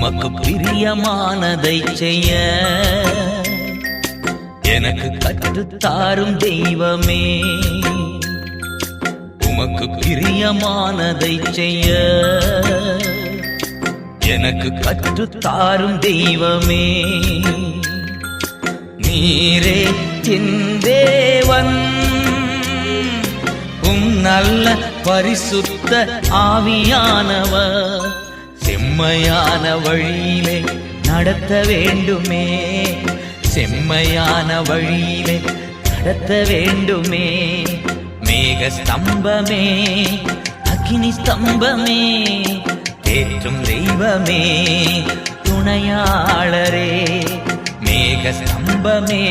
உமக்கு பிரியமானதை செய்ய எனக்கு கற்றுத்தாரும் தெய்வமே. உமக்கு பிரியமானதை செய்ய எனக்கு கற்றுத்தாரும் தெய்வமே. நீரே என் தேவன், நல்ல பரிசுத்த ஆவியானவர் செம்மையான வழியிலே நடத்த வேண்டுமே. செம்மையான வழியிலே நடத்த வேண்டுமே. மேக ஸ்தம்பமே, அக்கினி ஸ்தம்பமே, தேற்றும் தெய்வமே, துணையாளரே. மேக ஸ்தம்பமே,